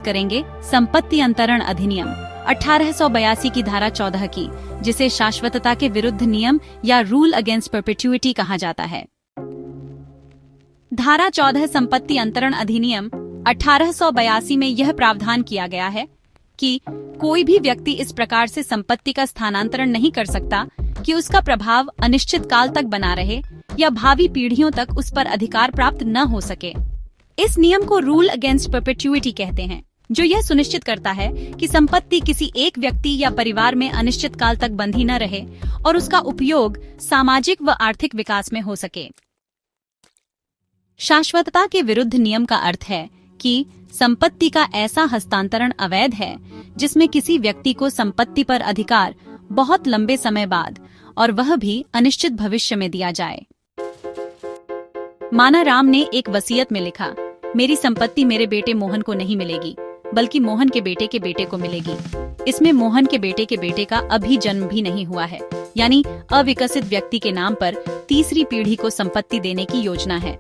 करेंगे संपत्ति अंतरण अधिनियम 1882 की धारा 14 की, जिसे शाश्वतता के विरुद्ध नियम या रूल अगेंस्ट परपेचुइटी कहा जाता है। धारा 14 संपत्ति अंतरण अधिनियम 1882 में यह प्रावधान किया गया है कि कोई भी व्यक्ति इस प्रकार से संपत्ति का स्थानांतरण नहीं कर सकता कि उसका प्रभाव अनिश्चित काल तक बना रहे या भावी पीढ़ियों तक उस पर अधिकार प्राप्त न हो सके। इस नियम को रूल अगेंस्ट परपेचुइटी कहते हैं, जो यह सुनिश्चित करता है कि संपत्ति किसी एक व्यक्ति या परिवार में अनिश्चित काल तक बंधी न रहे और उसका उपयोग सामाजिक व आर्थिक विकास में हो सके। शाश्वतता के विरुद्ध नियम का अर्थ है कि संपत्ति का ऐसा हस्तांतरण अवैध है जिसमें किसी व्यक्ति को संपत्ति पर अधिकार बहुत लंबे समय बाद और वह भी अनिश्चित भविष्य में दिया जाए। माना राम ने एक वसीयत में लिखा, मेरी संपत्ति मेरे बेटे मोहन को नहीं मिलेगी बल्कि मोहन के बेटे को मिलेगी। इसमें मोहन के बेटे का अभी जन्म भी नहीं हुआ है, यानी अविकसित व्यक्ति के नाम पर तीसरी पीढ़ी को संपत्ति देने की योजना है।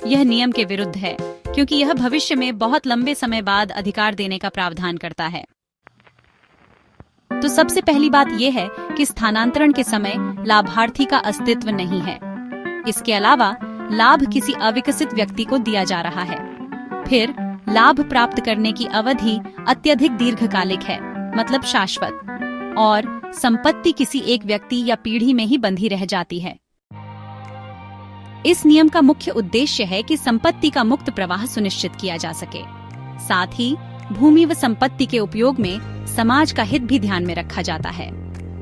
यह नियम के विरुद्ध है क्योंकि यह भविष्य में बहुत लंबे समय बाद अधिकार देने का प्रावधान करता है। तो सबसे पहली बात यह है कि स्थानांतरण के समय लाभार्थी का अस्तित्व नहीं है। इसके अलावा लाभ किसी अविकसित व्यक्ति को दिया जा रहा है। फिर लाभ प्राप्त करने की अवधि अत्यधिक दीर्घकालिक है, मतलब शाश्वत, और संपत्ति किसी एक व्यक्ति या पीढ़ी में ही बंधी रह जाती है। इस नियम का मुख्य उद्देश्य है कि संपत्ति का मुक्त प्रवाह सुनिश्चित किया जा सके। साथ ही भूमि व संपत्ति के उपयोग में समाज का हित भी ध्यान में रखा जाता है।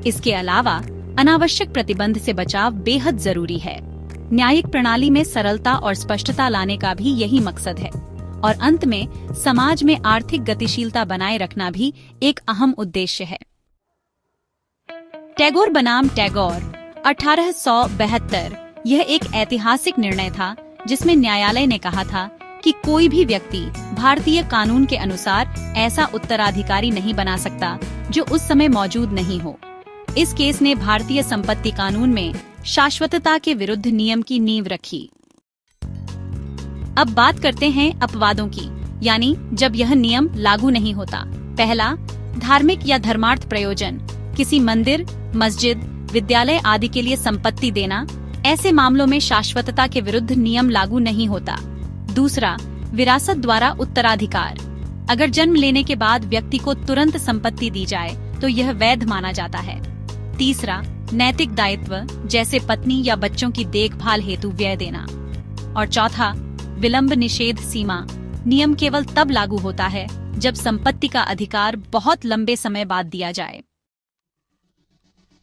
इसके अलावा अनावश्यक प्रतिबंध से बचाव बेहद जरूरी है। न्यायिक प्रणाली में सरलता और स्पष्टता लाने का भी यही मकसद है, और अंत में समाज में आर्थिक गतिशीलता बनाए रखना भी एक अहम उद्देश्य है। टैगोर बनाम टैगोर 1872 यह एक ऐतिहासिक निर्णय था जिसमें न्यायालय ने कहा था कि कोई भी व्यक्ति भारतीय कानून के अनुसार ऐसा उत्तराधिकारी नहीं बना सकता जो उस समय मौजूद नहीं हो। इस केस ने भारतीय संपत्ति कानून में शाश्वतता के विरुद्ध नियम की नींव रखी। अब बात करते हैं अपवादों की, यानी जब यह नियम लागू नहीं होता। पहला, धार्मिक या धर्मार्थ प्रयोजन, किसी मंदिर, मस्जिद, विद्यालय आदि के लिए संपत्ति देना। ऐसे मामलों में शाश्वतता के विरुद्ध नियम लागू नहीं होता। दूसरा, विरासत द्वारा उत्तराधिकार, अगर जन्म लेने के बाद व्यक्ति को तुरंत संपत्ति दी जाए तो यह वैध माना जाता है। तीसरा, नैतिक दायित्व, जैसे पत्नी या बच्चों की देखभाल हेतु व्यय देना। और चौथा, विलंब निषेध सीमा, नियम केवल तब लागू होता है जब संपत्ति का अधिकार बहुत लंबे समय बाद दिया जाए।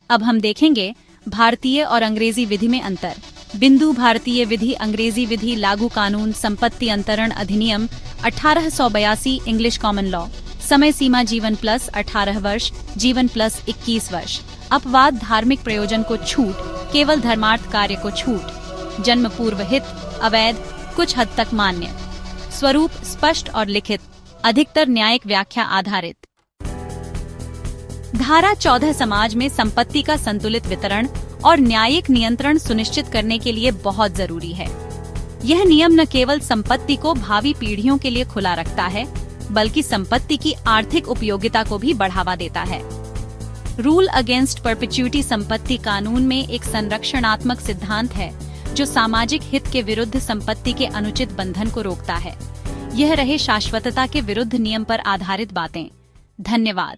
अब हम देखेंगे भारतीय और अंग्रेजी विधि में अंतर। बिंदु भारतीय विधि, अंग्रेजी विधि, लागू कानून, संपत्ति अंतरण अधिनियम 1882 इंग्लिश कॉमन लॉ। समय सीमा जीवन प्लस 18 वर्ष, जीवन प्लस 21 वर्ष। अपवाद, धार्मिक प्रयोजन को छूट, केवल धर्मार्थ कार्य को छूट। जन्म पूर्व हित, अवैध, कुछ हद तक मान्य। स्वरूप स्पष्ट और लिखित, अधिकतर न्यायिक व्याख्या आधारित। धारा 14 समाज में संपत्ति का संतुलित वितरण और न्यायिक नियंत्रण सुनिश्चित करने के लिए बहुत जरूरी है। यह नियम न केवल संपत्ति को भावी पीढ़ियों के लिए खुला रखता है, बल्कि संपत्ति की आर्थिक उपयोगिता को भी बढ़ावा देता है। रूल अगेंस्ट परपेचुइटी संपत्ति कानून में एक संरक्षणात्मक सिद्धांत है जो सामाजिक हित के विरुद्ध संपत्ति के अनुचित बंधन को रोकता है। यह रहे शाश्वतता के विरुद्ध नियम पर आधारित बातें। धन्यवाद।